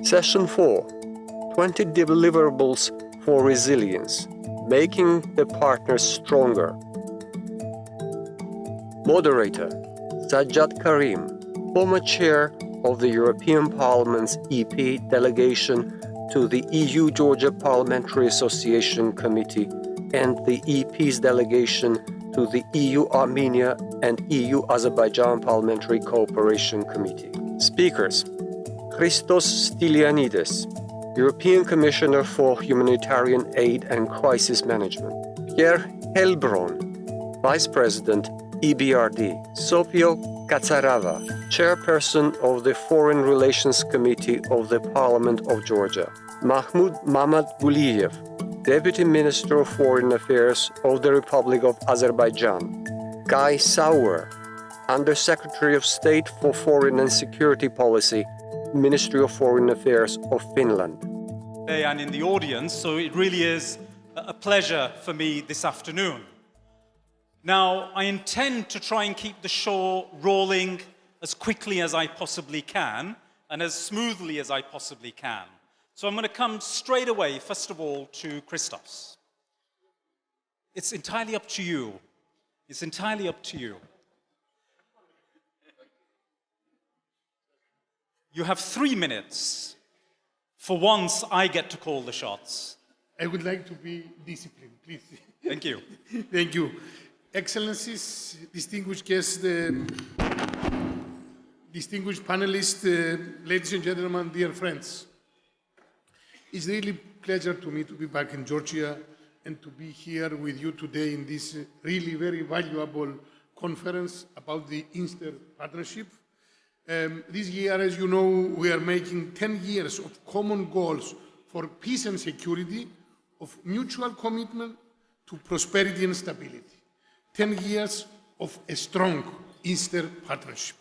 Session 4. 20 Deliverables for Resilience, Making the Partners Stronger. Moderator, Sajjad Karim, former chair of the European Parliament's EP delegation to the EU-Georgia Parliamentary Association Committee and the EP's delegation to the EU-Armenia and EU-Azerbaijan Parliamentary Cooperation Committee. Speakers: Christos Stylianides, European Commissioner for Humanitarian Aid and Crisis Management; Pierre Helbron, Vice President, EBRD; Sofia Katsarava, Chairperson of the Foreign Relations Committee of the Parliament of Georgia; Mahmoud Mammadguliyev, Deputy Minister of Foreign Affairs of the Republic of Azerbaijan; Guy Sauer, Under-Secretary of State for Foreign and Security Policy, Ministry of Foreign Affairs of Finland. And in the audience, so it really is a pleasure for me this afternoon. Now, I intend to try and keep the show rolling as quickly as I possibly can and as smoothly as I possibly can. So I'm going to come straight away, first of all, to Christos. It's entirely up to you. It's entirely up to you. You have 3 minutes. For once, I get to call the shots. I would like to be disciplined, please. Thank you. Thank you. Excellencies, distinguished guests, distinguished panelists, ladies and gentlemen, dear friends. It's really a pleasure to me to be back in Georgia and to be here with you today in this really very valuable conference about the Eastern Partnership. This year, as you know, we are making 10 years of common goals for peace and security, of mutual commitment to prosperity and stability. 10 years of a strong Eastern Partnership.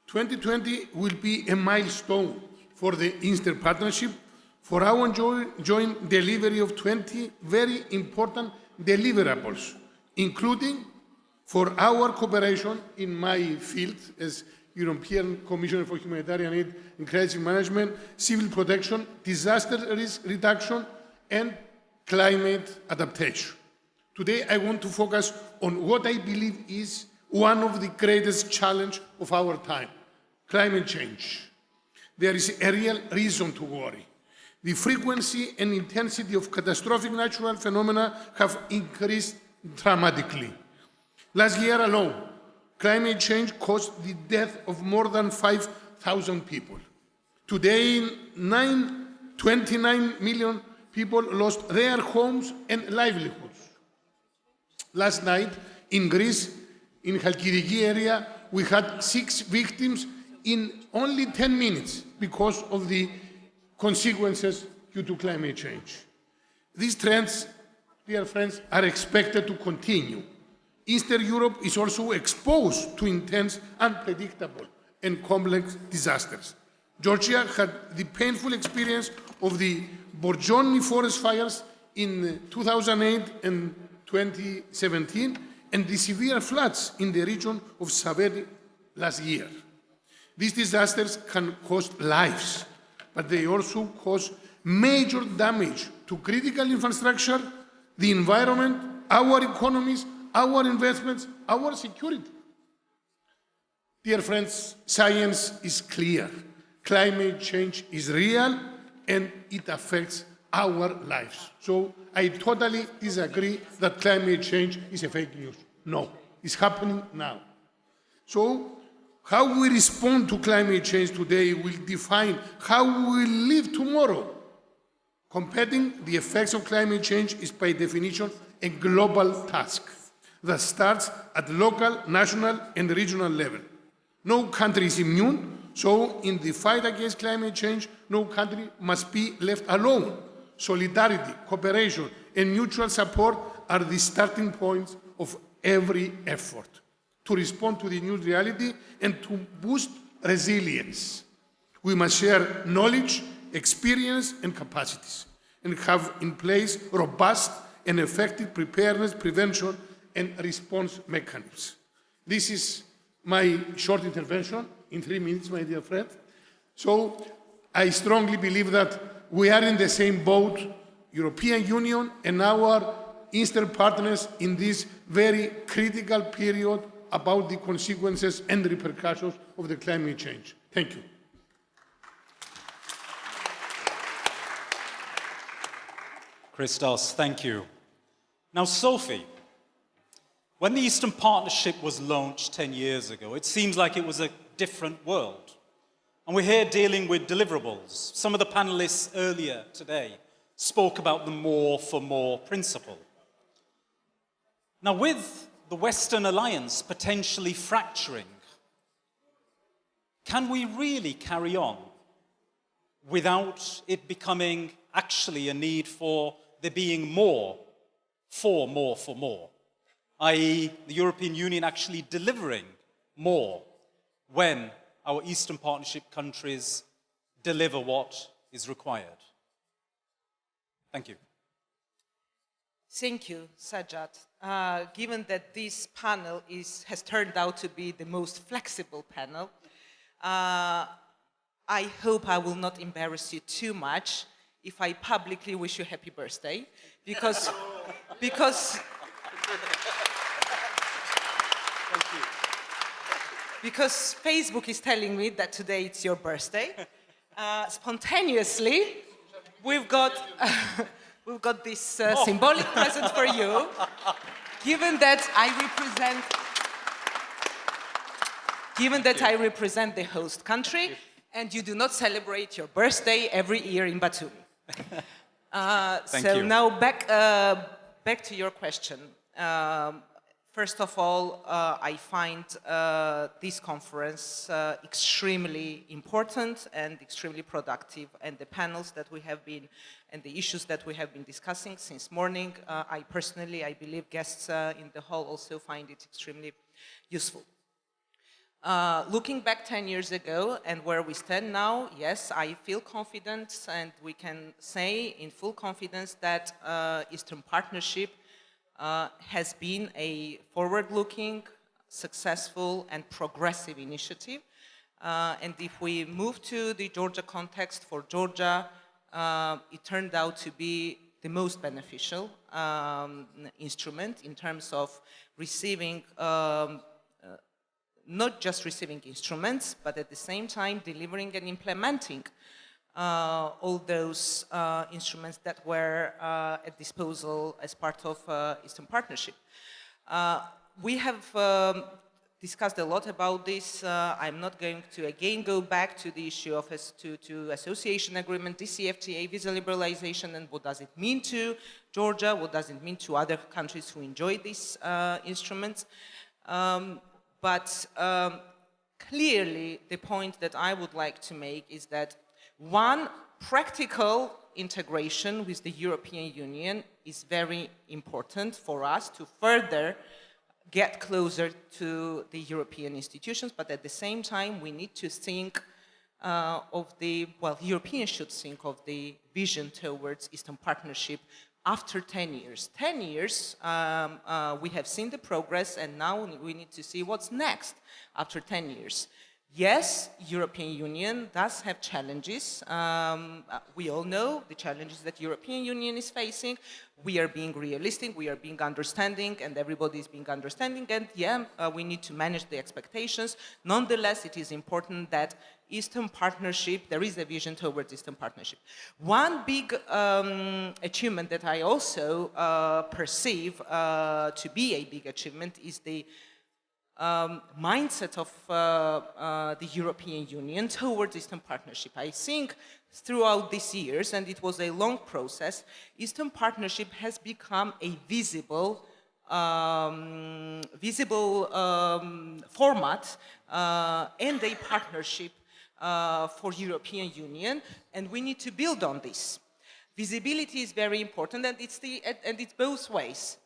2020 will be a milestone for the Eastern Partnership, for our joint delivery of 20 very important deliverables, including for our cooperation in my field as European Commissioner for Humanitarian Aid and Crisis Management, civil protection, disaster risk reduction, and climate adaptation. Today, I want to focus on what I believe is one of the greatest challenges of our time: climate change. There is a real reason to worry. The frequency and intensity of catastrophic natural phenomena have increased dramatically. Last year alone, climate change caused the death of more than 5,000 people. Today, 29 million people lost their homes and livelihoods. Last night, in Greece, in Chalkidiki area, we had 6 victims in only 10 minutes because of the consequences due to climate change. These trends, dear friends, are expected to continue. Eastern Europe is also exposed to intense, unpredictable, and complex disasters. Georgia had the painful experience of the Borjoni forest fires in 2008 and 2017, and the severe floods in the region of Saveri last year. These disasters can cost lives, but they also cause major damage to critical infrastructure, the environment, our economies, our investments, our security. Dear friends, science is clear. Climate change is real and it affects our lives. So I totally disagree that climate change is a fake news. No, it's happening now. So how we respond to climate change today will define how we will live tomorrow. Combating the effects of climate change is by definition a global task that starts at local, national, and regional level. No country is immune, so in the fight against climate change, no country must be left alone. Solidarity, cooperation, and mutual support are the starting points of every effort to respond to the new reality and to boost resilience. We must share knowledge, experience, and capacities, and have in place robust and effective preparedness, prevention, and response mechanisms. This is my short intervention in 3 minutes, my dear friend. So I strongly believe that we are in the same boat, European Union and our Eastern partners, in this very critical period about the consequences and repercussions of the climate change. Thank you. Christos, thank you. Now, Sophie, when the Eastern Partnership was launched 10 years ago, it seems like it was a different world. And we're here dealing with deliverables. Some of the panelists earlier today spoke about the more for more principle. Now, with the Western alliance potentially fracturing, can we really carry on without it becoming actually a need for there being more for more, i.e. the European Union actually delivering more when our Eastern Partnership countries deliver what is required? Thank you. Thank you, Sajjad. Given that this panel has turned out to be the most flexible panel, I hope I will not embarrass you too much if I publicly wish you happy birthday, because Facebook is telling me that today it's your birthday. Spontaneously, we've got this symbolic present for you, given that I represent the host country, and you do not celebrate your birthday every year in Batumi. Thank you. Now back to your question. First of all, I find this conference extremely important and extremely productive, and the panels that we have been and the issues that we have been discussing since morning, I believe guests in the hall also find it extremely useful. Looking back 10 years ago and where we stand now, yes, I feel confident, and we can say in full confidence that Eastern Partnership has been a forward-looking, successful and progressive initiative. And if we move to the Georgia context, for Georgia, it turned out to be the most beneficial instrument in terms of receiving not just receiving instruments, but at the same time delivering and implementing all those instruments that were at disposal as part of Eastern Partnership. We have discussed a lot about this. I'm not going to again go back to the issue of to association agreement, DCFTA, visa liberalization, and what does it mean to Georgia, what does it mean to other countries who enjoy these instruments. But clearly, the point that I would like to make is that one, practical integration with the European Union is very important for us to further get closer to the European institutions, but at the same time, we need to think Europeans should think of the vision towards Eastern Partnership after 10 years. 10 years, we have seen the progress, and now we need to see what's next after 10 years. Yes, European Union does have challenges. We all know the challenges that European Union is facing. We are being realistic, we are being understanding, and everybody is being understanding, and we need to manage the expectations. Nonetheless, it is important that Eastern Partnership, there is a vision towards Eastern Partnership. One big achievement that I also perceive to be a big achievement is the mindset of the European Union towards Eastern Partnership. I think throughout these years, and it was a long process, Eastern Partnership has become a visible format and a partnership for European Union, and we need to build on this. Visibility is very important, and it's both ways.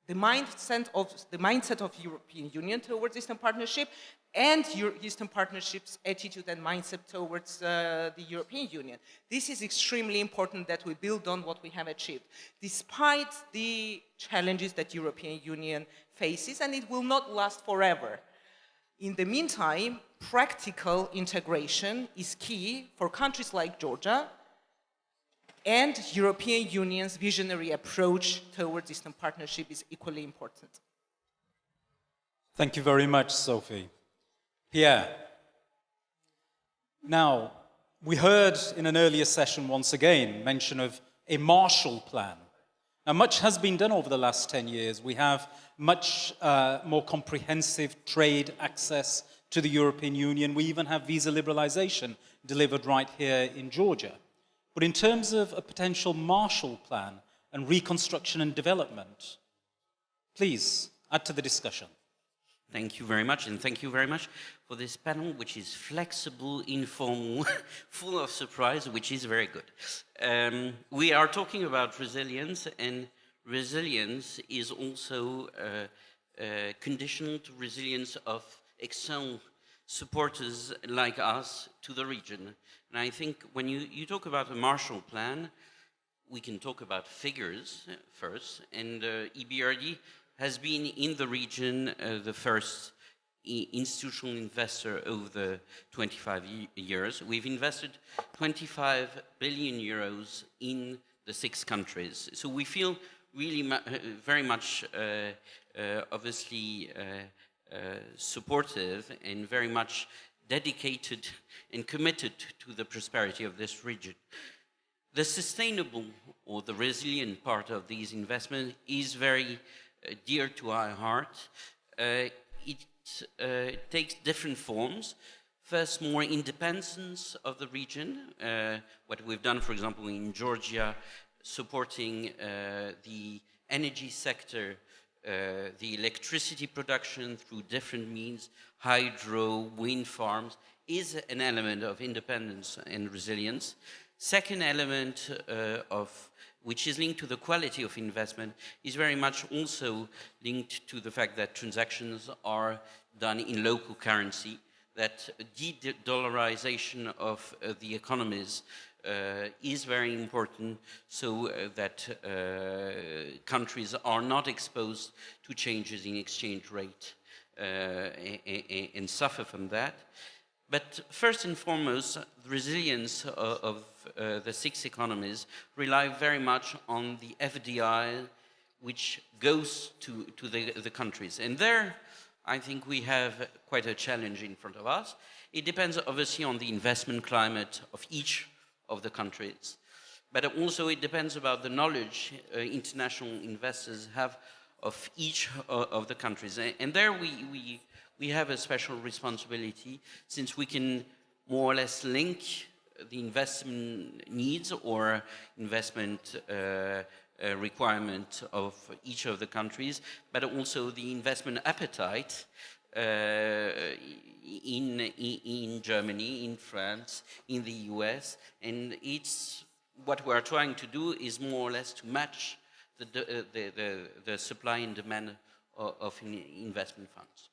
The mindset of European Union towards Eastern Partnership and Eastern Partnership's attitude and mindset towards the European Union. This is extremely important that we build on what we have achieved, despite the challenges that European Union faces, and it will not last forever. In the meantime, practical integration is key for countries like Georgia, and European Union's visionary approach towards Eastern Partnership is equally important. Thank you very much, Sophie. Pierre. Now, we heard in an earlier session once again mention of a Marshall Plan. Now, much has been done over the last 10 years. We have much more comprehensive trade access to the European Union. We even have visa liberalization delivered right here in Georgia. But in terms of a potential Marshall Plan and reconstruction and development, please add to the discussion. Thank you very much, and thank you very much for this panel, which is flexible, informal, full of surprise, which is very good. We are talking about resilience, and resilience is also conditional to resilience of external supporters like us to the region. And I think when you talk about a Marshall Plan, we can talk about figures first, and EBRD has been in the region the first institutional investor over the 25 years. We've invested 25 billion euros in the 6 countries. So we feel really very much obviously supportive and very much dedicated and committed to the prosperity of this region. The sustainable or the resilient part of these investments is very dear to our heart. It takes different forms. First, more independence of the region. What we've done, for example, in Georgia, supporting the energy sector, the electricity production through different means, hydro, wind farms, is an element of independence and resilience. Second element which is linked to the quality of investment is very much also linked to the fact that transactions are done in local currency, that de-dollarization of the economies is very important, so that countries are not exposed to changes in exchange rate and suffer from that. But first and foremost, the resilience of the 6 economies rely very much on the FDI, which goes to the countries. And there, I think we have quite a challenge in front of us. It depends obviously on the investment climate of each of the countries, but also it depends about the knowledge international investors have of each of the countries. And there we have a special responsibility, since we can more or less link the investment needs or investment requirement of each of the countries, but also the investment appetite in Germany, in France, in the US, and it's what we are trying to do is more or less to match the supply and demand of investment funds.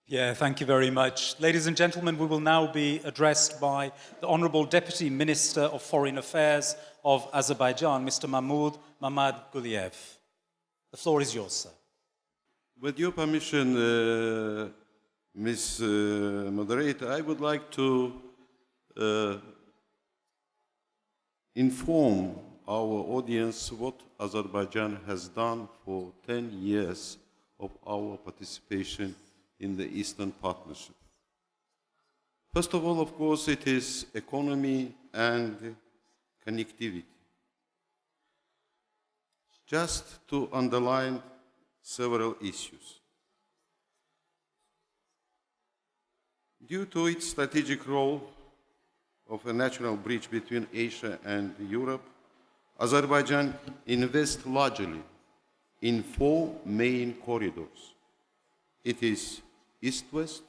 Yeah, thank you very much. Ladies and gentlemen, we will now be addressed by the Honourable Deputy Minister of Foreign Affairs of Azerbaijan, Mr. Mahmoud Mammadguliev. The floor is yours, sir. With your permission, Ms. Moderator, I would like to inform our audience what Azerbaijan has done for 10 years of our participation in the Eastern Partnership. First of all, of course, it is economy and connectivity. Just to underline several issues. Due to its strategic role of a natural bridge between Asia and Europe, Azerbaijan invests largely in 4 main corridors. It is East-West,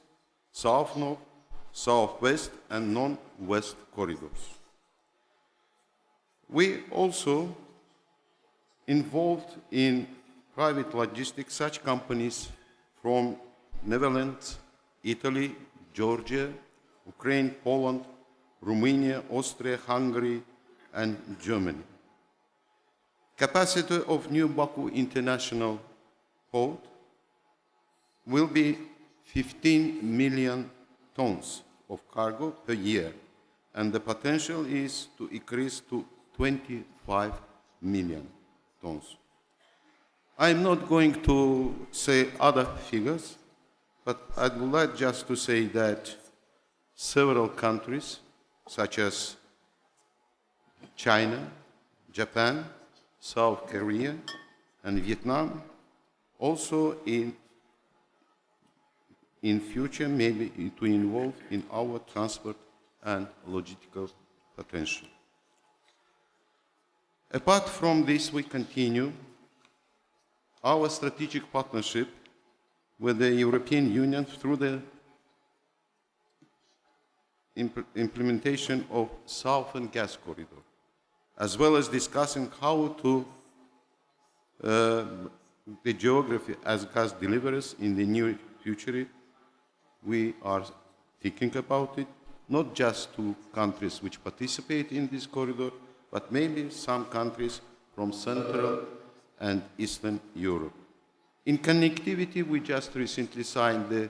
South-North, South-West, and Non-West corridors. We also involved in private logistics, such companies from Netherlands, Italy, Georgia, Ukraine, Poland, Romania, Austria, Hungary, and Germany. Capacity of new Baku International Port will be 15 million tons of cargo per year, and the potential is to increase to 25 million tons. I'm not going to say other figures, but I would like just to say that several countries, such as China, Japan, South Korea, and Vietnam, also in future maybe to involve in our transport and logistical potential. Apart from this, we continue our strategic partnership with the European Union through the implementation of Southern Gas Corridor, as well as discussing how to the geography as gas deliverers in the near future. We are thinking about it, not just to countries which participate in this corridor, but maybe some countries from Central and Eastern Europe. In connectivity, we just recently signed the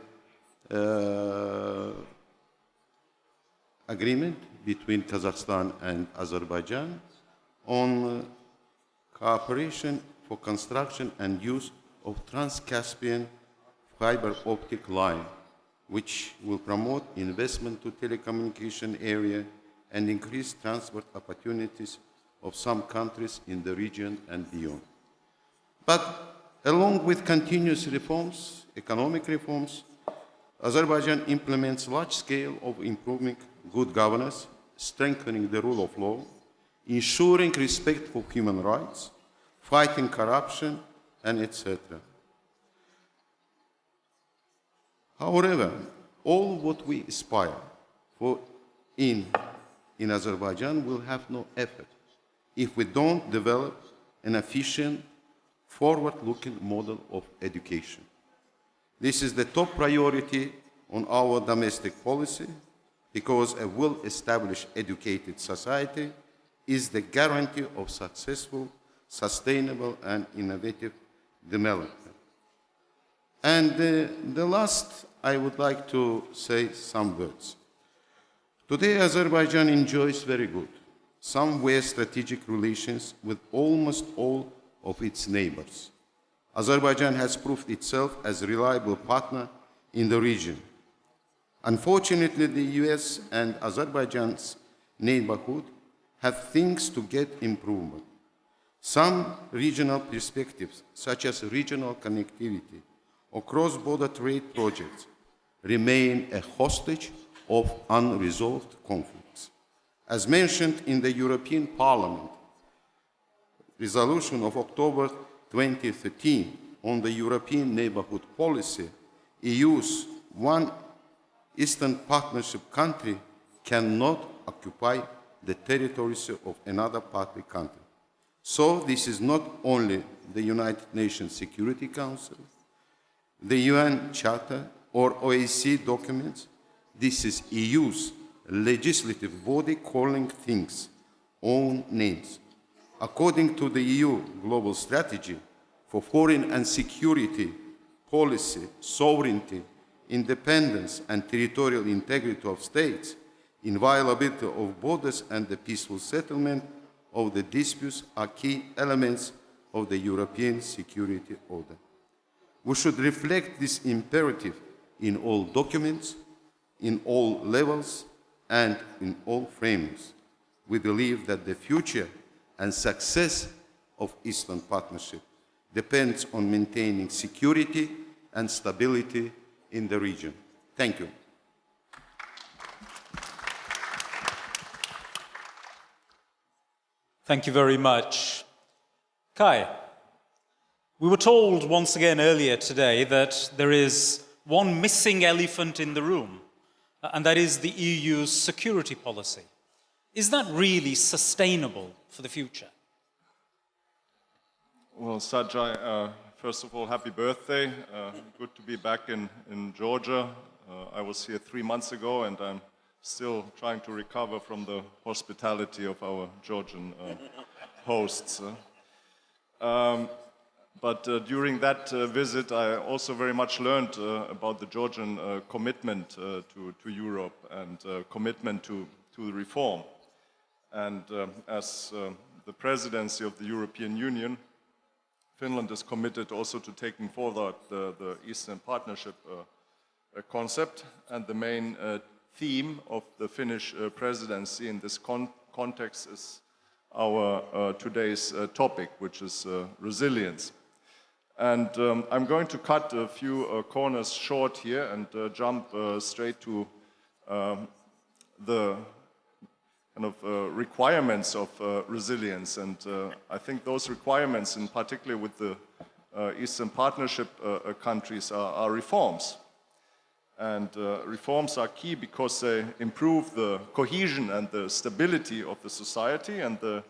agreement between Kazakhstan and Azerbaijan on cooperation for construction and use of Trans-Caspian fiber optic line, which will promote investment to telecommunication area and increase transport opportunities of some countries in the region and beyond. But along with continuous reforms, economic reforms, Azerbaijan implements large scale of improving good governance, strengthening the rule of law, ensuring respect for human rights, fighting corruption, and etc. However, all what we aspire for in Azerbaijan will have no effect if we don't develop an efficient, forward-looking model of education. This is the top priority on our domestic policy because a well-established, educated society is the guarantee of successful, sustainable, and innovative development. And the last, I would like to say some words. Today, Azerbaijan enjoys very good, somewhere strategic relations with almost all of its neighbors. Azerbaijan has proved itself as a reliable partner in the region. Unfortunately, the US and Azerbaijan's neighborhood have things to get improvement. Some regional perspectives, such as regional connectivity or cross-border trade projects, remain a hostage of unresolved conflicts. As mentioned in the European Parliament resolution of October 2013 on the European Neighbourhood Policy, EU's one Eastern Partnership country cannot occupy the territories of another partner country. So this is not only the United Nations Security Council, the UN Charter, or OSCE documents. This is EU's legislative body calling things own names. According to the EU Global Strategy for Foreign and Security Policy, Sovereignty, Independence and Territorial Integrity of States, inviolability of borders and the peaceful settlement of the disputes are key elements of the European security order. We should reflect this imperative in all documents, in all levels, and in all frameworks. We believe that the future and success of Eastern Partnership depends on maintaining security and stability in the region. Thank you. Thank you very much. Kai, we were told once again earlier today that there is one missing elephant in the room, and that is the EU's security policy. Is that really sustainable for the future? Well, Sajai, first of all, happy birthday. Good to be back in Georgia. I was here 3 months ago, and I'm still trying to recover from the hospitality of our Georgian hosts. But during that visit, I also very much learned about the Georgian commitment to Europe and commitment to reform. And as the presidency of the European Union, Finland is committed also to taking forward the Eastern Partnership concept, and the main theme of the Finnish presidency in this context is our today's topic, which is resilience. And I'm going to cut a few corners short here and jump straight to the kind of requirements of resilience. And I think those requirements, in particular with the Eastern Partnership countries, are reforms. And reforms are key because they improve the cohesion and the stability of the society, and the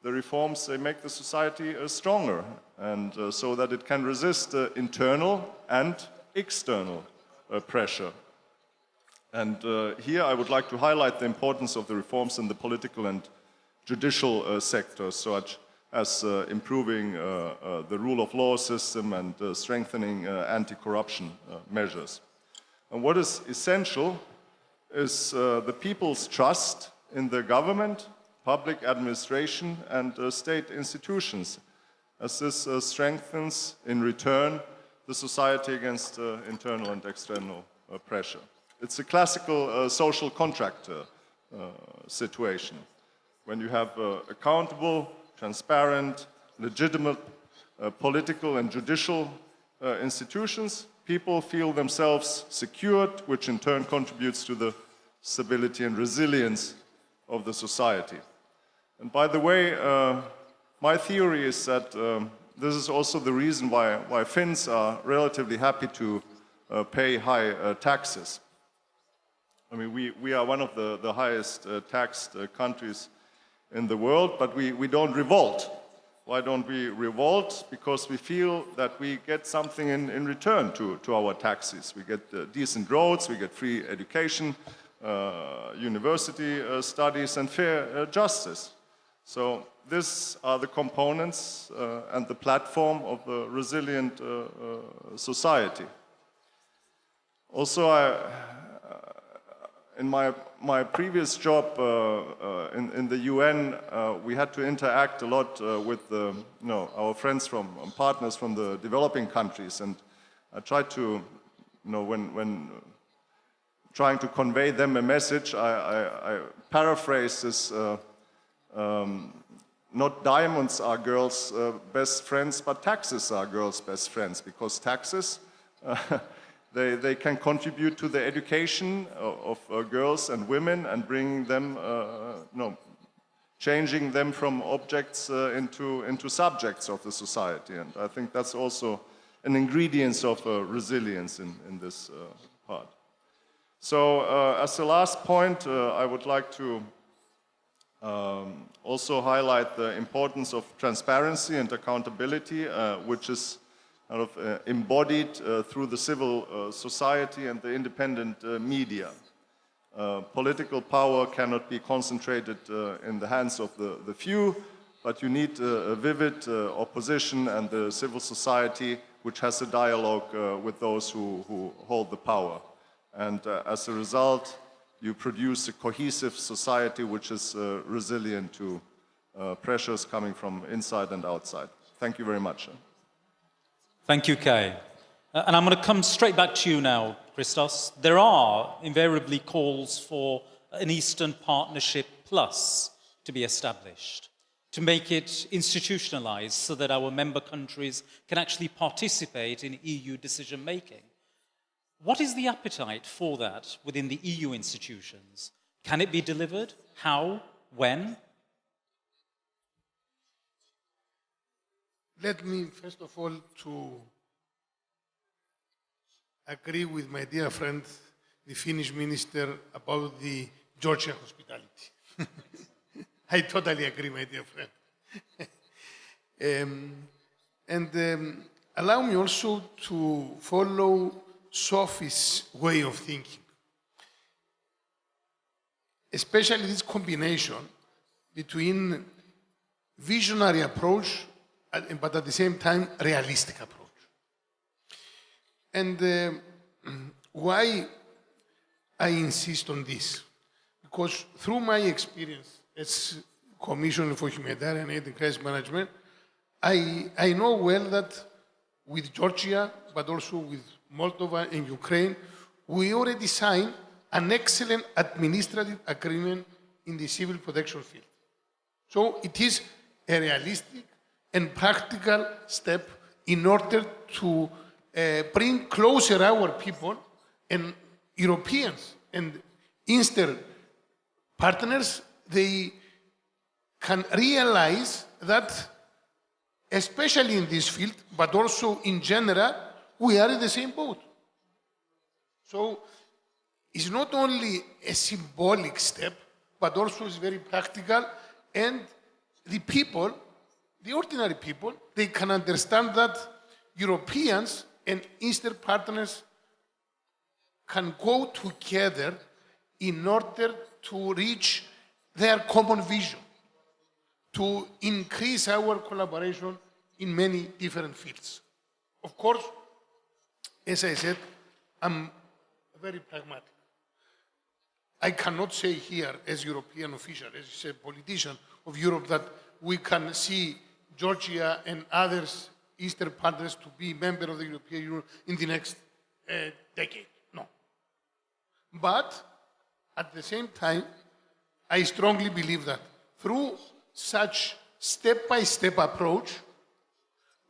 reforms, they make the society stronger, and so that it can resist internal and external pressure. And here I would like to highlight the importance of the reforms in the political and judicial sectors, such as improving the rule of law system and strengthening anti-corruption measures. And what is essential is the people's trust in the government, public administration, and state institutions, as this strengthens, in return, the society against internal and external pressure. It's a classical social contract situation. When you have accountable, transparent, legitimate political and judicial institutions, people feel themselves secured, which in turn contributes to the stability and resilience of the society. And by the way, my theory is that this is also the reason why Finns are relatively happy to pay high taxes. I mean, we are one of the highest taxed countries in the world, but we don't revolt. Why don't we revolt? Because we feel that we get something in return to our taxes. We get decent roads, we get free education, university studies, and fair justice. So these are the components and the platform of a resilient society. Also, in my previous job in the UN, we had to interact a lot with our friends partners from the developing countries, and I tried to, when trying to convey them a message, I paraphrased this. Not diamonds are girls' best friends, but taxes are girls' best friends, because taxes, they can contribute to the education of girls and women and bringing them, changing them from objects into subjects of the society. And I think that's also an ingredient of resilience in this part. So as the last point, I would like to also highlight the importance of transparency and accountability, which is kind of embodied through the civil society and the independent media. Political power cannot be concentrated in the hands of the few, but you need a vivid opposition and the civil society which has a dialogue with those who hold the power. And as a result, you produce a cohesive society which is resilient to pressures coming from inside and outside. Thank you very much. Thank you, Kay. And I'm going to come straight back to you now, Christos. There are invariably calls for an Eastern Partnership Plus to be established, to make it institutionalized so that our member countries can actually participate in EU decision-making. What is the appetite for that within the EU institutions? Can it be delivered? How? When? Let me, first of all, to agree with my dear friend, the Finnish minister, about the Georgia hospitality. I totally agree, my dear friend. Allow me also to follow Sophie's way of thinking, especially this combination between visionary approach but at the same time, realistic approach. And why I insist on this? Because through my experience as Commissioner for Humanitarian Aid and Crisis Management, I know well that with Georgia, but also with Moldova and Ukraine, we already signed an excellent administrative agreement in the civil protection field. So it is a realistic and practical step in order to bring closer our people and Europeans and Eastern partners. They can realize that, especially in this field, but also in general, we are in the same boat. So it's not only a symbolic step, but also it's very practical, and the people, the ordinary people, they can understand that Europeans and Eastern partners can go together in order to reach their common vision, to increase our collaboration in many different fields. Of course, as I said, I'm very pragmatic. I cannot say here, as European official, as a politician of Europe, that we can see Georgia and others, Eastern partners, to be members of the European Union in the next decade. No. But at the same time, I strongly believe that through such step-by-step approach,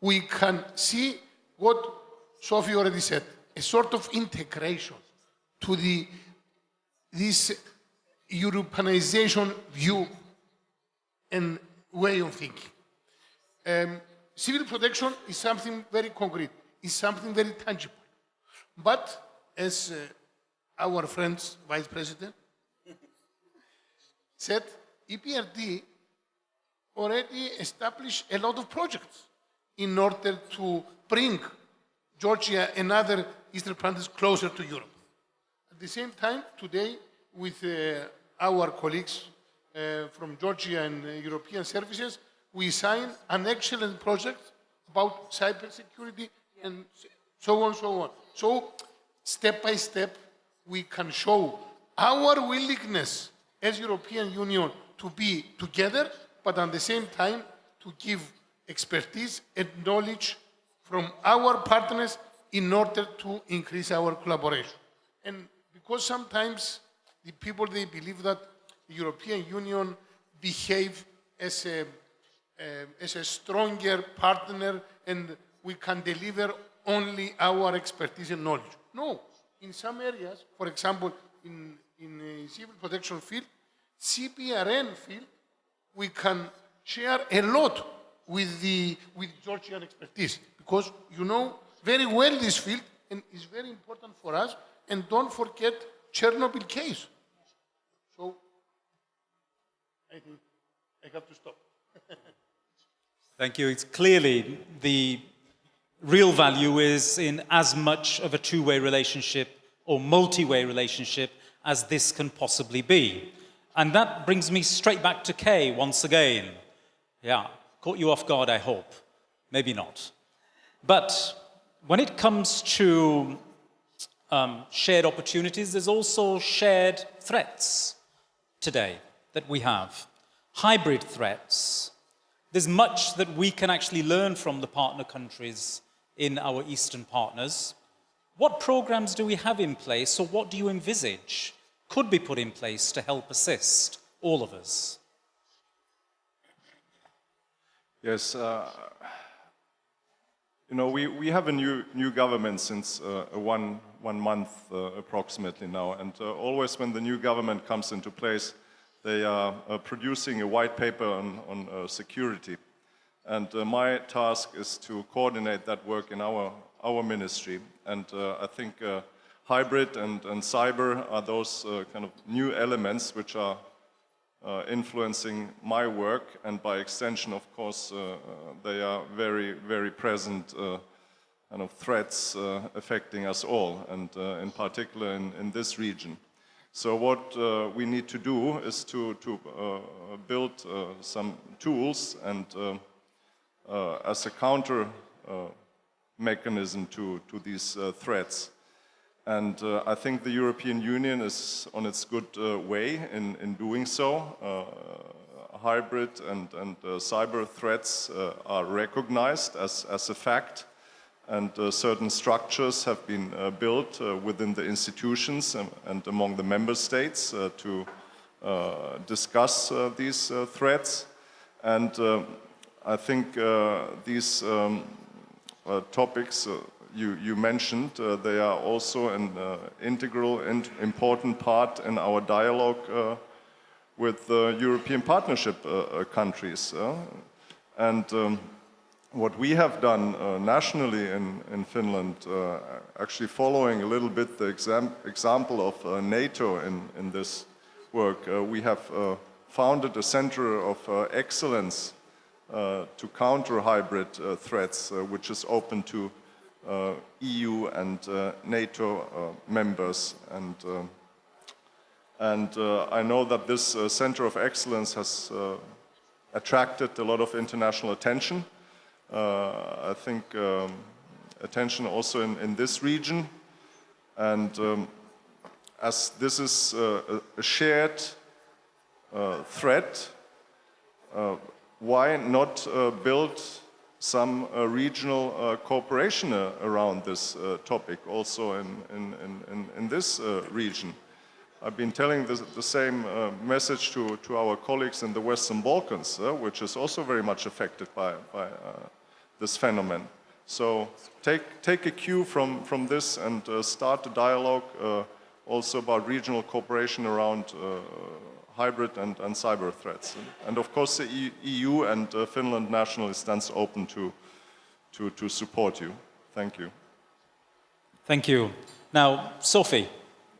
we can see what Sophie already said, a sort of integration to this Europeanization view and way of thinking. Civil protection is something very concrete, is something very tangible. But as our friend's Vice President said, EBRD already established a lot of projects in order to bring Georgia and other Eastern partners closer to Europe. At the same time, today, with our colleagues from Georgia and European services, we signed an excellent project about cybersecurity and so on, so on. So, step by step, we can show our willingness as European Union to be together, but at the same time, to give expertise and knowledge from our partners in order to increase our collaboration. And because sometimes the people, they believe that the European Union behave as a stronger partner and we can deliver only our expertise and knowledge. No, in some areas, for example, in the civil protection field, CBRN field, we can share a lot with Georgian expertise, because you know very well this field and it's very important for us. And don't forget Chernobyl case. So I think I have to stop. Thank you. It's clearly the real value is in as much of a two-way relationship or multi-way relationship as this can possibly be. And that brings me straight back to Kay once again. Yeah, caught you off guard, I hope. Maybe not. But when it comes to shared opportunities, there's also shared threats today that we have. Hybrid threats. There's much that we can actually learn from the partner countries in our Eastern partners. What programs do we have in place, or what do you envisage could be put in place to help assist all of us? Yes, you know, we have a new government since one month approximately now, and always when the new government comes into place, they are producing a white paper on security. And my task is to coordinate that work in our ministry. And I think hybrid and cyber are those kind of new elements which are influencing my work, and by extension, of course, they are very, very present kind of threats affecting us all, and in particular in this region. So what we need to do is to build some tools and as a counter mechanism to these threats. And I think the European Union is on its good way in doing so. Hybrid and cyber threats are recognized as a fact, and certain structures have been built within the institutions and among the member states to discuss these threats. And I think these topics you mentioned, they are also an integral and important part in our dialogue with the European partnership countries. And what we have done nationally in Finland, actually following a little bit the example of NATO in this work, we have founded a center of excellence to counter hybrid threats, which is open to EU and NATO members. And I know that this Center of Excellence has attracted a lot of international attention. I think attention also in this region. And as this is a shared threat, why not build some regional cooperation around this topic also in this region? I've been telling the same message to our colleagues in the Western Balkans, which is also very much affected by this phenomenon. So take a cue from this and start a dialogue also about regional cooperation around hybrid and cyber threats. And of course the EU and Finland nationally stands open to support you. Thank you. Thank you. Now, Sophie,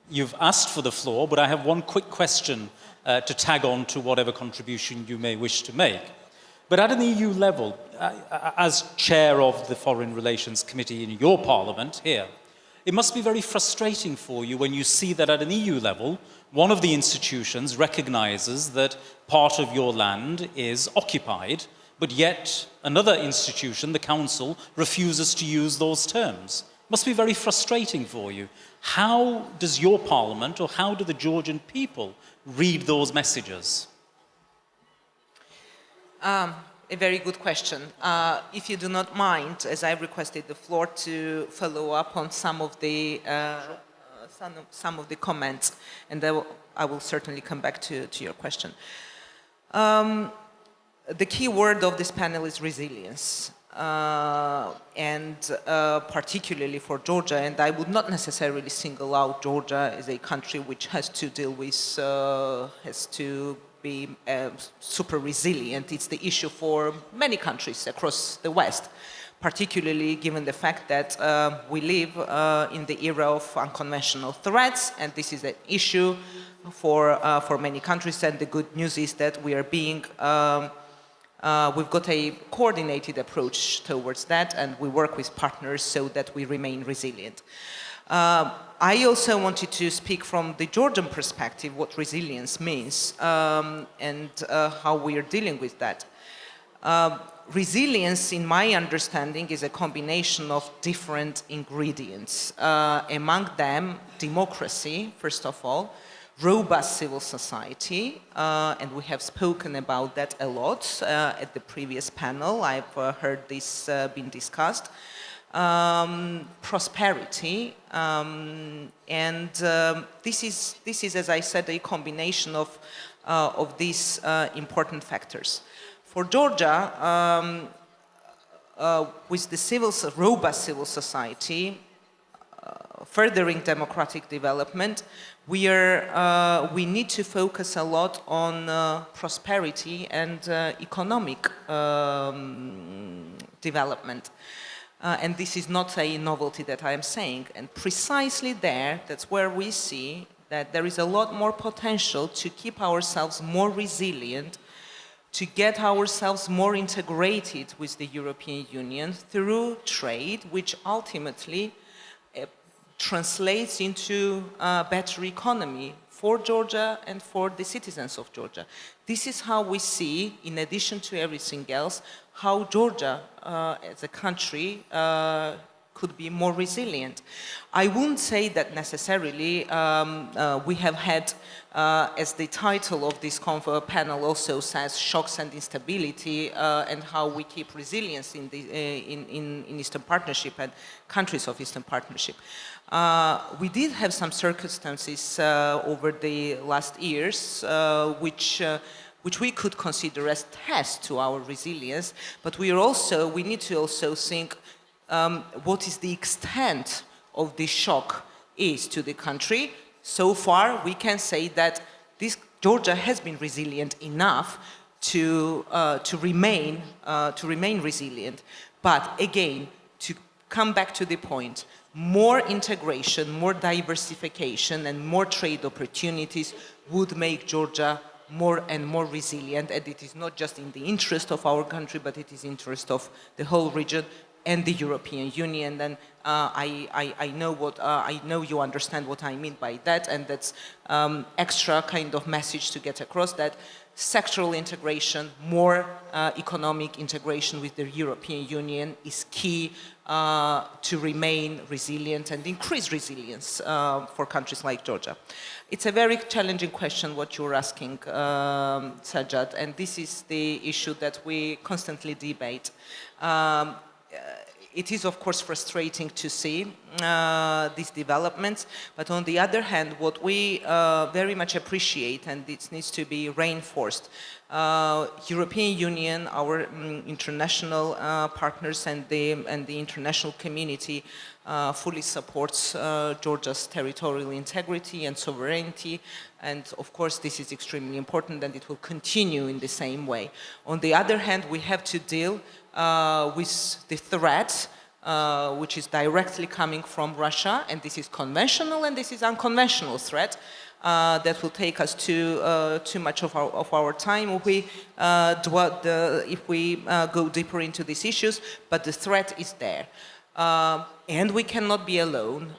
you've asked for the floor, but I have one quick question to tag on to whatever contribution you may wish to make. But at an EU level, as chair of the Foreign Relations Committee in your parliament here, it must be very frustrating for you when you see that at an EU level, one of the institutions recognizes that part of your land is occupied, but yet another institution, the Council, refuses to use those terms. It must be very frustrating for you. How does your parliament, or how do the Georgian people read those messages? A very good question. If you do not mind, as I requested the floor, to follow up on some of the comments, and I will certainly come back to your question. The key word of this panel is resilience. And particularly for Georgia, and I would not necessarily single out Georgia as a country which has to deal with, has to be super resilient. It's the issue for many countries across the West, particularly given the fact that we live in the era of unconventional threats, and this is an issue for many countries. And the good news is that we are being we've got a coordinated approach towards that, and we work with partners so that we remain resilient. I also wanted to speak from the Georgian perspective what resilience means and how we are dealing with that. Resilience, in my understanding, is a combination of different ingredients. Among them, democracy, first of all, robust civil society, and we have spoken about that a lot at the previous panel. I've heard this being discussed. Prosperity, and this is, as I said, a combination of these important factors. For Georgia, with the robust civil society, furthering democratic development, we need to focus a lot on prosperity and economic development. And this is not a novelty that I am saying. And precisely there, that's where we see that there is a lot more potential to keep ourselves more resilient, to get ourselves more integrated with the European Union through trade, which ultimately translates into a better economy for Georgia and for the citizens of Georgia. This is how we see, in addition to everything else, how Georgia as a country could be more resilient. I wouldn't say that necessarily we have had, as the title of this panel also says, shocks and instability, and how we keep resilience in Eastern Partnership and countries of Eastern Partnership. We did have some circumstances over the last years which we could consider as tests to our resilience, but we need to also think what is the extent of this shock is to the country. So far, we can say that Georgia has been resilient enough to remain resilient. But again, to come back to the point, more integration, more diversification, and more trade opportunities would make Georgia more and more resilient, and it is not just in the interest of our country, but it is in the interest of the whole region and the European Union. And I know you understand what I mean by that, and that's extra kind of message to get across, that sectoral integration, more economic integration with the European Union is key to remain resilient and increase resilience for countries like Georgia. It's a very challenging question what you're asking, Sajjad, and this is the issue that we constantly debate. It is, of course, frustrating to see these developments, but on the other hand, what we very much appreciate, and it needs to be reinforced, European Union, our international partners, and the international community fully supports Georgia's territorial integrity and sovereignty, and of course this is extremely important, and it will continue in the same way. On the other hand, we have to deal with the threat which is directly coming from Russia, and this is conventional and this is unconventional threat that will take us to too much of our time if we go deeper into these issues, but the threat is there. And we cannot be alone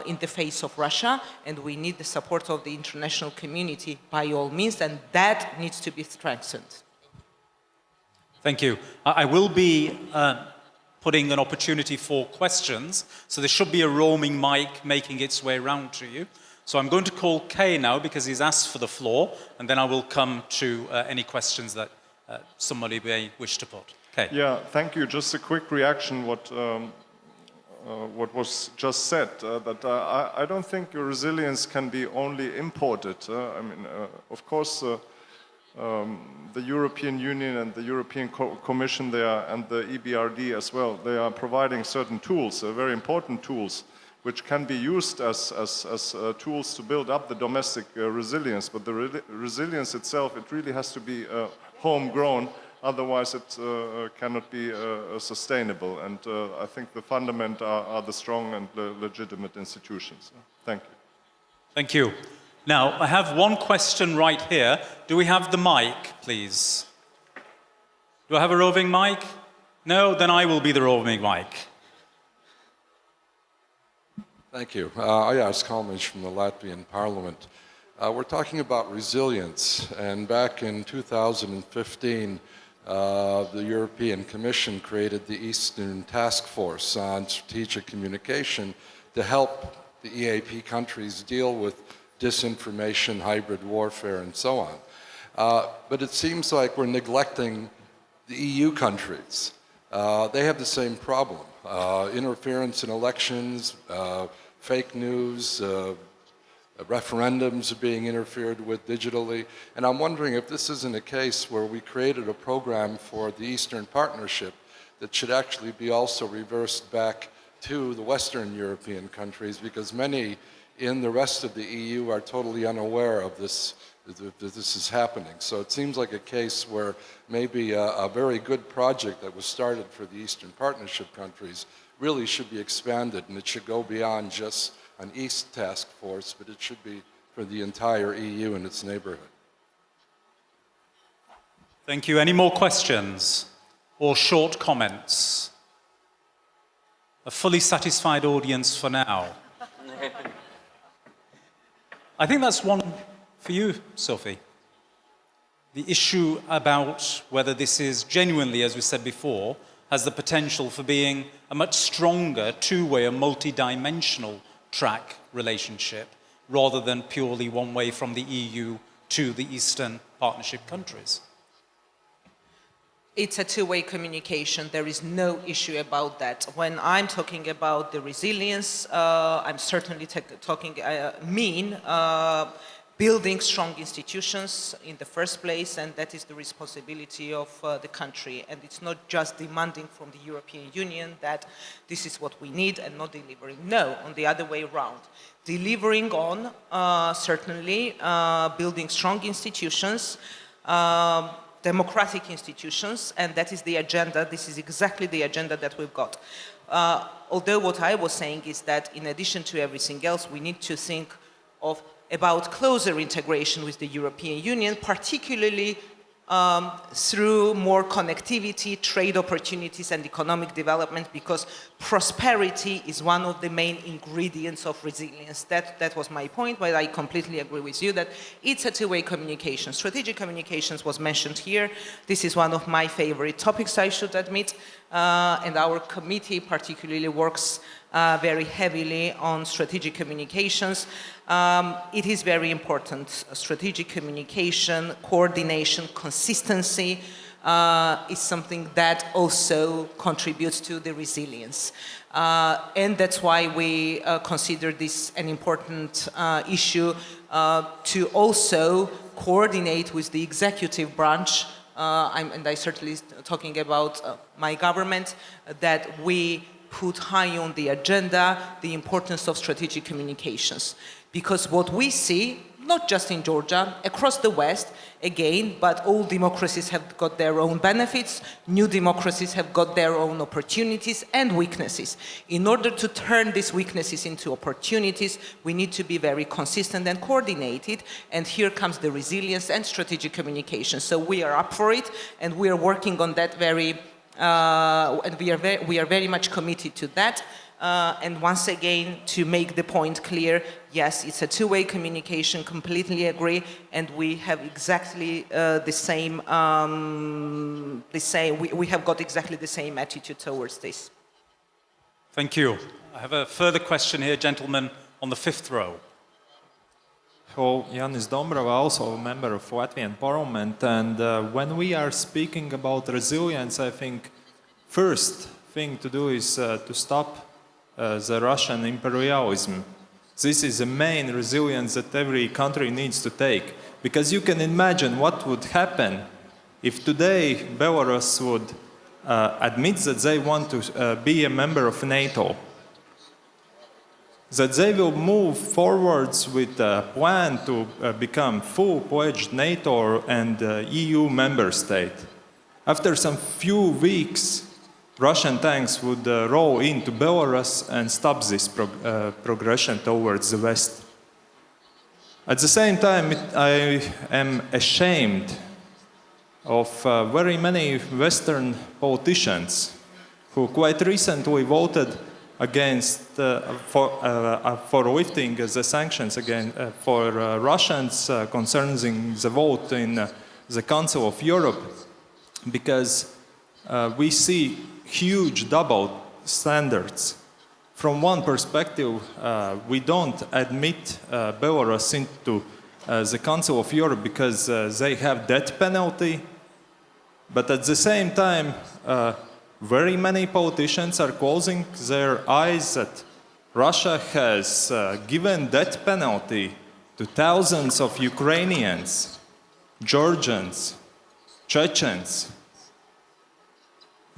in the face of Russia, and we need the support of the international community by all means, and that needs to be strengthened. Thank you. I will be putting an opportunity for questions, so there should be a roaming mic making its way around to you. So I'm going to call Kay now because he's asked for the floor, and then I will come to any questions that somebody may wish to put. Kay. Yeah, thank you. Just a quick reaction what was just said, that I don't think resilience can be only imported. Of course, the European Union and the European Commission there and the EBRD as well, they are providing certain tools, very important tools, which can be used as tools to build up the domestic resilience. But the resilience itself, it really has to be homegrown, otherwise it cannot be sustainable. And I think the fundament are the strong and legitimate institutions. Thank you. Thank you. Now, I have one question right here. Do we have the mic, please? Do I have a roving mic? No? Then I will be the roving mic. Thank you. Ajas Kalniņš from the Latvian Parliament. We're talking about resilience, and back in 2015, the European Commission created the Eastern Task Force on Strategic Communication to help the EAP countries deal with disinformation, hybrid warfare, and so on. But it seems like we're neglecting the EU countries. They have the same problem. Interference in elections, fake news, referendums are being interfered with digitally. And I'm wondering if this isn't a case where we created a program for the Eastern Partnership that should actually be also reversed back to the Western European countries, because many in the rest of the EU are totally unaware of this, that this is happening. So it seems like a case where maybe a very good project that was started for the Eastern Partnership countries really should be expanded, and it should go beyond just an East task force, but it should be for the entire EU and its neighborhood. Thank you. Any more questions or short comments? A fully satisfied audience for now. I think that's one for you, Sophie. the issue about whether this is genuinely, as we said before, has the potential for being a much stronger two-way, a multi-dimensional track relationship, rather than purely one way from the EU to the Eastern Partnership countries. It's a two-way communication. There is no issue about that. When I'm talking about the resilience, I'm certainly building strong institutions in the first place, and that is the responsibility of the country. And it's not just demanding from the European Union that this is what we need and not delivering. No, on the other way around. Delivering on, certainly, building strong institutions, democratic institutions, and that is the agenda. This is exactly the agenda that we've got. Although what I was saying is that in addition to everything else, we need to think about closer integration with the European Union, particularly through more connectivity, trade opportunities, and economic development, because prosperity is one of the main ingredients of resilience. That was my point, but I completely agree with you that it's a two-way communication. Strategic communications was mentioned here. This is one of my favorite topics, I should admit, and our committee particularly works very heavily on strategic communications. It is very important. Strategic communication, coordination, consistency is something that also contributes to the resilience. And that's why we consider this an important issue to also coordinate with the executive branch, and I'm certainly talking about my government, that we put high on the agenda the importance of strategic communications. Because what we see, not just in Georgia, across the West, again, but all democracies have got their own benefits, new democracies have got their own opportunities and weaknesses. In order to turn these weaknesses into opportunities, we need to be very consistent and coordinated, and here comes the resilience and strategic communication. So we are up for it, and we are working on that and we are very much committed to that. And once again, to make the point clear, yes, it's a two-way communication, completely agree, and we have exactly the same, we have got exactly the same attitude towards this. Thank you. I have a further question here, gentlemen, on the fifth row. Hello, Yanis Dombrava, also a member of Latvian Parliament, and when we are speaking about resilience, I think first thing to do is to stop the Russian imperialism. This is the main resilience that every country needs to take. Because you can imagine what would happen if today Belarus would admit that they want to be a member of NATO. That they will move forwards with a plan to become full-fledged NATO and EU member state. After some few weeks, Russian tanks would roll into Belarus and stop this progression towards the West. At the same time, I am ashamed of very many Western politicians who quite recently voted against for lifting the sanctions again for Russians concerning the vote in the Council of Europe, because we see huge double standards. From one perspective, we don't admit Belarus into the Council of Europe because they have death penalty, but at the same time, very many politicians are closing their eyes that Russia has given death penalty to thousands of Ukrainians, Georgians, Chechens.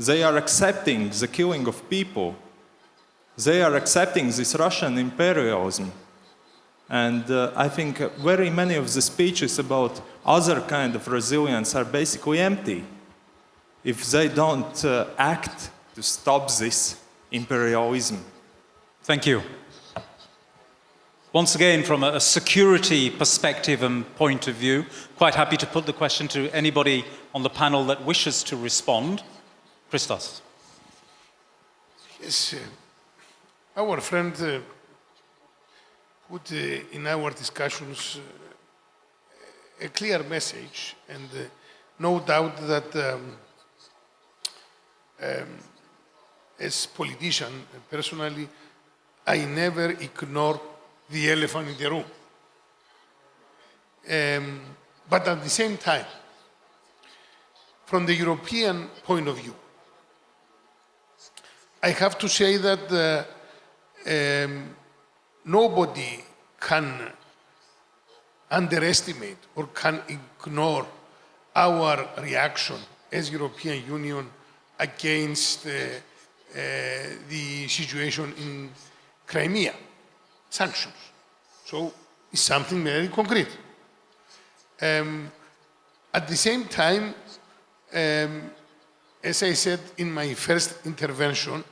They are accepting the killing of people. They are accepting this Russian imperialism. And I think very many of the speeches about other kind of resilience are basically empty if they don't act to stop this imperialism. Thank you. Once again, from a security perspective and point of view, quite happy to put the question to anybody on the panel that wishes to respond. Christos. Yes, our friend put in our discussions a clear message, and no doubt that as politician, personally, I never ignore the elephant in the room. But at the same time, from the European point of view, I have to say that nobody can underestimate or can ignore our reaction as European Union against the situation in Crimea, sanctions. So it's something very concrete. At the same time, as I said in my first intervention,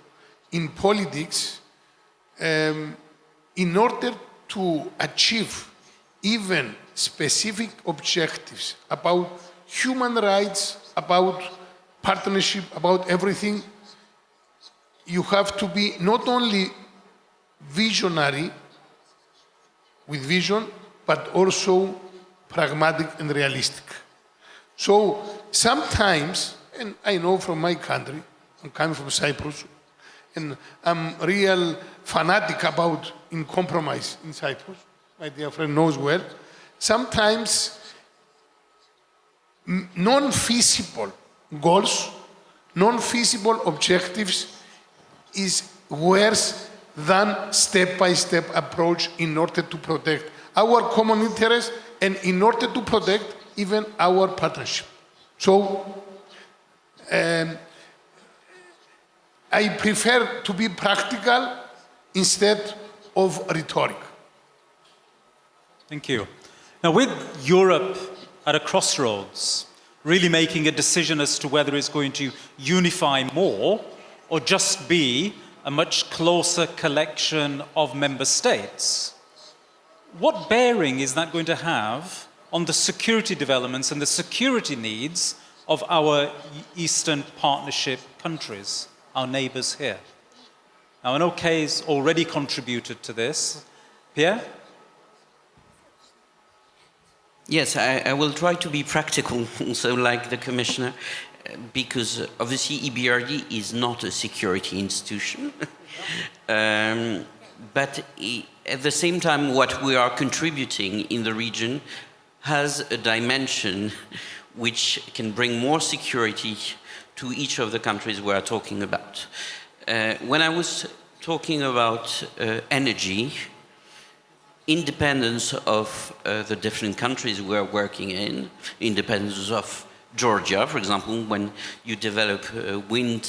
in politics, in order to achieve even specific objectives about human rights, about partnership, about everything, you have to be not only visionary, with vision, but also pragmatic and realistic. So sometimes, and I know from my country, I'm coming from Cyprus, and I'm real fanatic about in compromise in Cyprus, my dear friend knows well, sometimes non-feasible goals, non-feasible objectives is worse than step-by-step approach in order to protect our common interests and in order to protect even our partnership. So I prefer to be practical instead of rhetoric. Thank you. Now, with Europe at a crossroads, really making a decision as to whether it's going to unify more or just be a much closer collection of member states, what bearing is that going to have on the security developments and the security needs of our Eastern Partnership countries, our neighbours here? Now, I know Kay's already contributed to this. Pierre? Yes, I will try to be practical, also like the Commissioner, because obviously EBRD is not a security institution. But at the same time, what we are contributing in the region has a dimension which can bring more security to each of the countries we are talking about. When I was talking about energy, independence of the different countries we are working in, independence of Georgia, for example, when you develop wind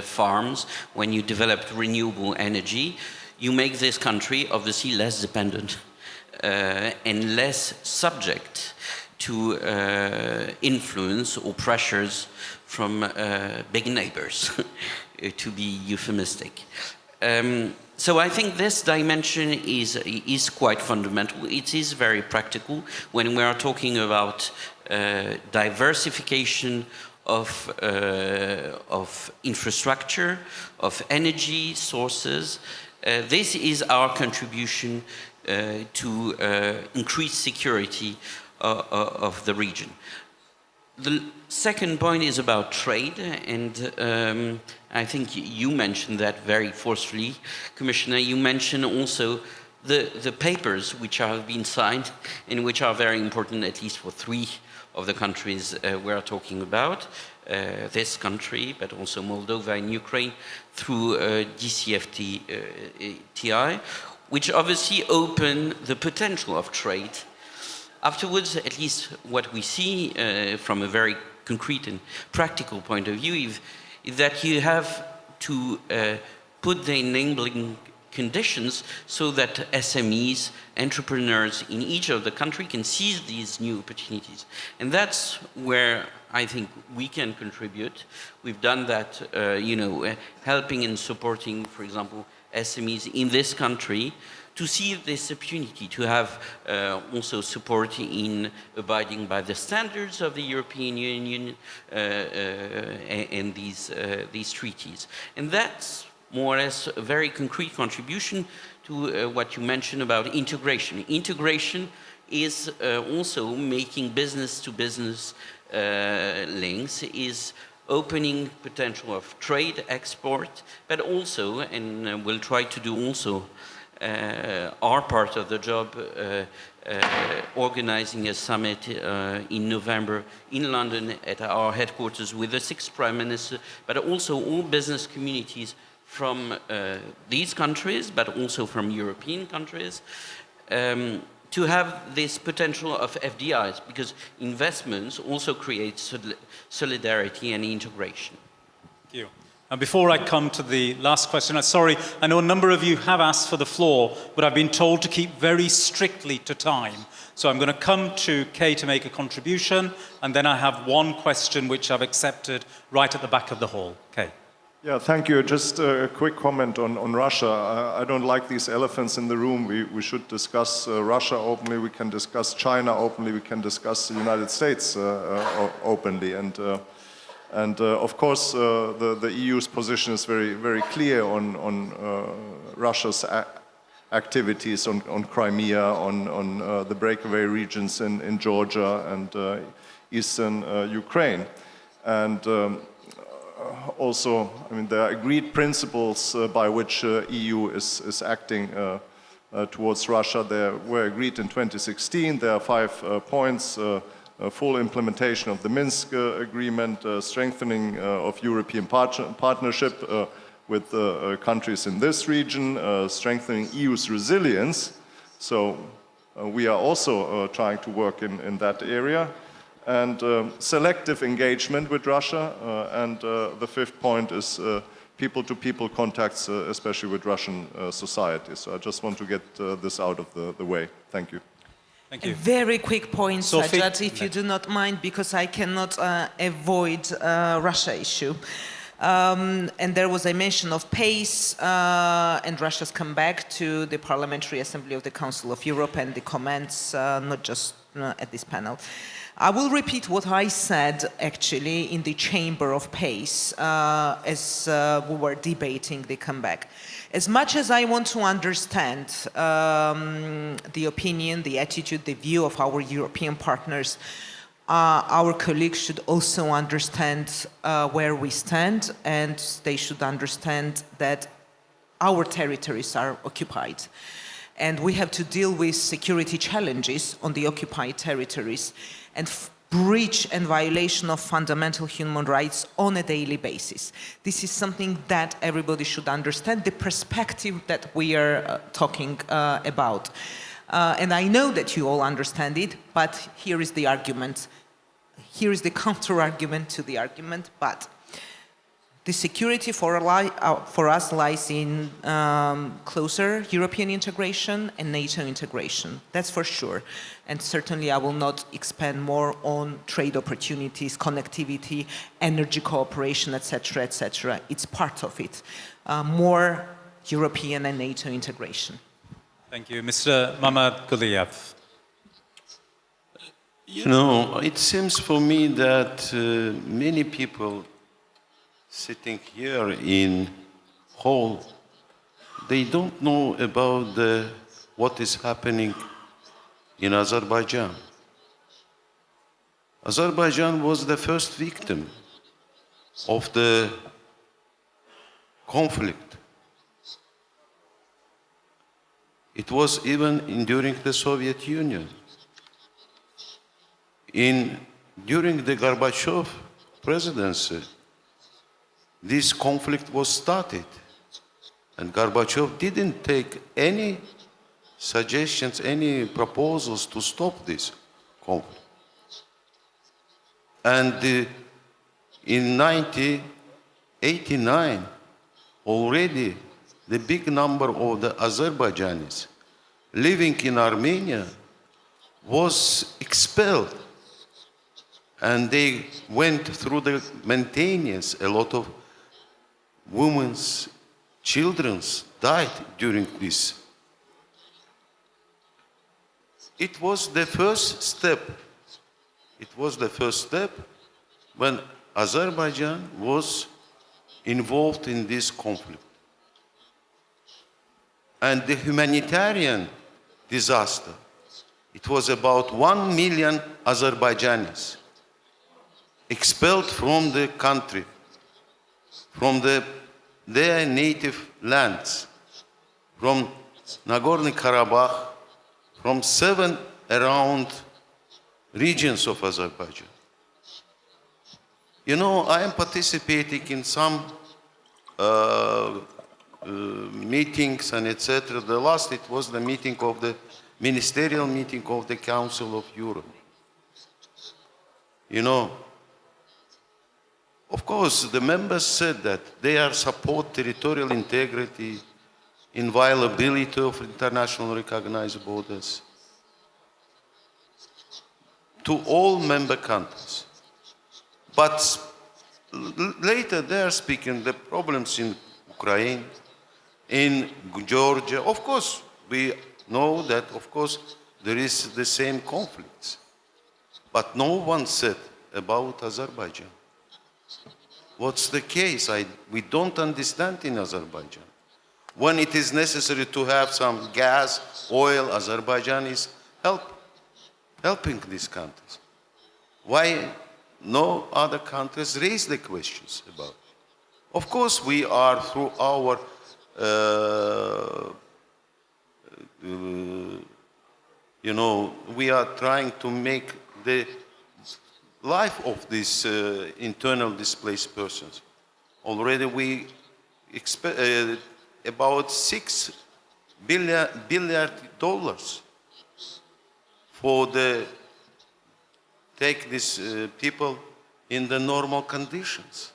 farms, when you develop renewable energy, you make this country obviously less dependent and less subject to influence or pressures from big neighbors, to be euphemistic. So I think this dimension is quite fundamental. It is very practical when we are talking about diversification of infrastructure, of energy sources. This is our contribution to increase security of the region. The second point is about trade, and I think you mentioned that very forcefully, Commissioner. You mentioned also the papers which have been signed and which are very important, at least for 3 of the countries we are talking about. This country, but also Moldova and Ukraine, through DCFTA, which obviously open the potential of trade. Afterwards, at least what we see from a very concrete and practical point of view is that you have to put the enabling conditions so that SMEs, entrepreneurs in each of the country can seize these new opportunities. And that's where I think we can contribute. We've done that, helping and supporting, for example, SMEs in this country to see this opportunity, to have also support in abiding by the standards of the European Union and these treaties. And that's more or less a very concrete contribution to what you mentioned about integration. Integration is also making business-to-business links, is opening potential of trade, export, but also, and we'll try to do also our part of the job, organizing a summit in November in London at our headquarters with the 6th Prime Minister, but also all business communities from these countries, but also from European countries, to have this potential of FDIs, because investments also create solidarity and integration. Thank you. And before I come to the last question, I'm sorry, I know a number of you have asked for the floor, but I've been told to keep very strictly to time. So I'm going to come to Kay to make a contribution, and then I have one question which I've accepted right at the back of the hall. Kay. Yeah, thank you. Just a quick comment on Russia. I don't like these elephants in the room. We should discuss Russia openly, we can discuss China openly, we can discuss the United States openly. And of course, the EU's position is very clear on Russia's activities on Crimea, on the breakaway regions in Georgia and eastern Ukraine. And also, I mean, there are agreed principles by which EU is acting towards Russia. They were agreed in 2016. There are 5 points. Full implementation of the Minsk agreement, strengthening of European partnership with countries in this region, strengthening EU's resilience. So we are also trying to work in that area. And selective engagement with Russia, and the 5th point is people-to-people contacts, especially with Russian society. So I just want to get this out of the way. Thank you. Thank you. A very quick point, Sophie, Sajjad, if you do not mind, because I cannot avoid Russia issue. And there was a mention of pace, and Russia's come back to the Parliamentary Assembly of the Council of Europe and the comments, not just at this panel. I will repeat what I said actually in the chamber of PACE as we were debating the comeback. As much as I want to understand the opinion, the attitude, the view of our European partners, our colleagues should also understand where we stand, and they should understand that our territories are occupied. And we have to deal with security challenges on the occupied territories and breach and violation of fundamental human rights on a daily basis. This is something that everybody should understand, the perspective that we are talking about. And I know that you all understand it, but here is the argument. Here is the counter-argument to the argument, but the security for us lies in closer European integration and NATO integration, that's for sure. And certainly I will not expand more on trade opportunities, connectivity, energy cooperation, etc., etc. It's part of it. More European and NATO integration. Thank you. Mr. Mammadguliyev. You know, it seems for me that many people sitting here in hall, they don't know about what is happening in Azerbaijan. Azerbaijan was the first victim of the conflict. It was even during the Soviet Union. During the Gorbachev presidency, this conflict was started, and Gorbachev didn't take any suggestions, any proposals to stop this conflict. And in 1989, already the big number of the Azerbaijanis living in Armenia was expelled, and they went through the maintenance. A lot of women's children died during this. It was the first step. It was the first step when Azerbaijan was involved in this conflict. and the humanitarian disaster. It was about 1 million Azerbaijanis expelled from the country, from their native lands, from Nagorno-Karabakh, from 7 around regions of Azerbaijan. You know, I am participating in some meetings and etc. The last, it was the meeting of the ministerial meeting of the Council of Europe. You know, of course, the members said that they are support territorial integrity, inviolability of international recognized borders to all member countries. But later they are speaking the problems in Ukraine, in Georgia. Of course, we know that, of course, there is the same conflicts. But no one said about Azerbaijan. What's the case? We don't understand in Azerbaijan. When it is necessary to have some gas, oil, Azerbaijan is helping these countries. Why no other countries raise the questions about it? Of course, we are through our you know, we are trying to make the life of these internal displaced persons. Already we expect about $6 billion for take these people in the normal conditions.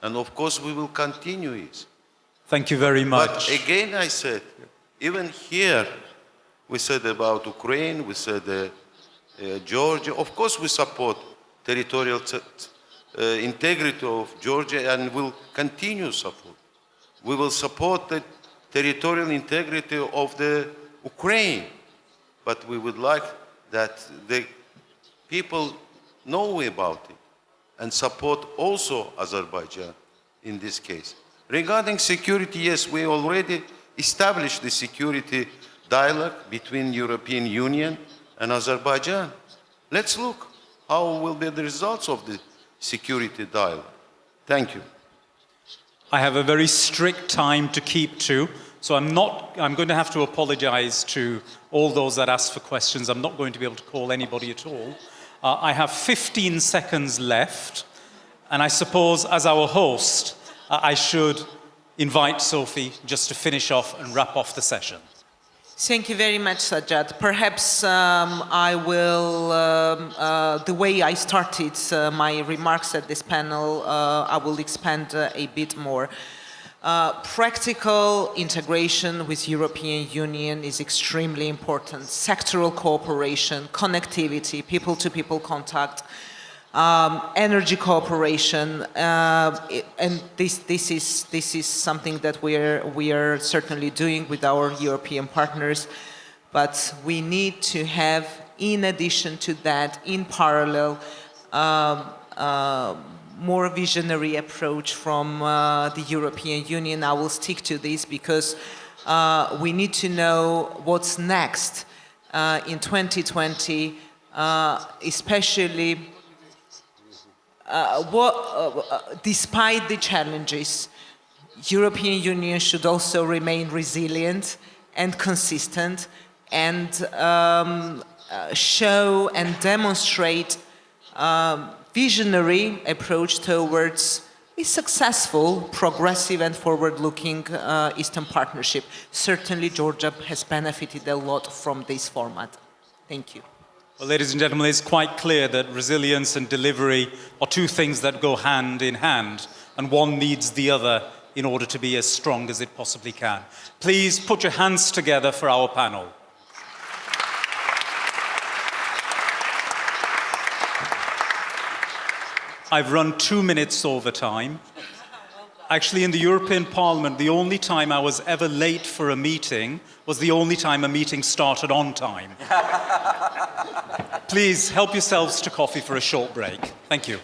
And of course we will continue it. Thank you very much. But again I said, even here, we said about Ukraine, we said Georgia. Of course we support territorial integrity of Georgia and will continue support. We will support the territorial integrity of the Ukraine. But we would like that the people know about it and support also Azerbaijan in this case. Regarding security, yes, we already established the security dialogue between European Union and Azerbaijan. Let's look how will be the results of the security dialogue. Thank you. I have a very strict time to keep to, so I'm going to have to apologize to all those that asked for questions. I'm not going to be able to call anybody at all. I have 15 seconds left, and I suppose as our host, I should invite Sophie just to finish off and wrap off the session. Thank you very much, Sajjad. Perhaps I will, the way I started my remarks at this panel, I will expand a bit more. Practical integration with European Union is extremely important. Sectoral cooperation, connectivity, people-to-people contact, energy cooperation, and this is something that we are certainly doing with our European partners. But we need to have, in addition to that, in parallel, more visionary approach from the European Union. I will stick to this because we need to know what's next in 2020, especially despite the challenges. European Union should also remain resilient and consistent and show and demonstrate visionary approach towards a successful, progressive and forward-looking Eastern Partnership. Certainly Georgia has benefited a lot from this format. Thank you. Well, ladies and gentlemen, it's quite clear that resilience and delivery are two things that go hand in hand, and one needs the other in order to be as strong as it possibly can. Please put your hands together for our panel. I've run 2 minutes over time. Actually, in the European Parliament, the only time I was ever late for a meeting was the only time a meeting started on time. Please help yourselves to coffee for a short break. Thank you.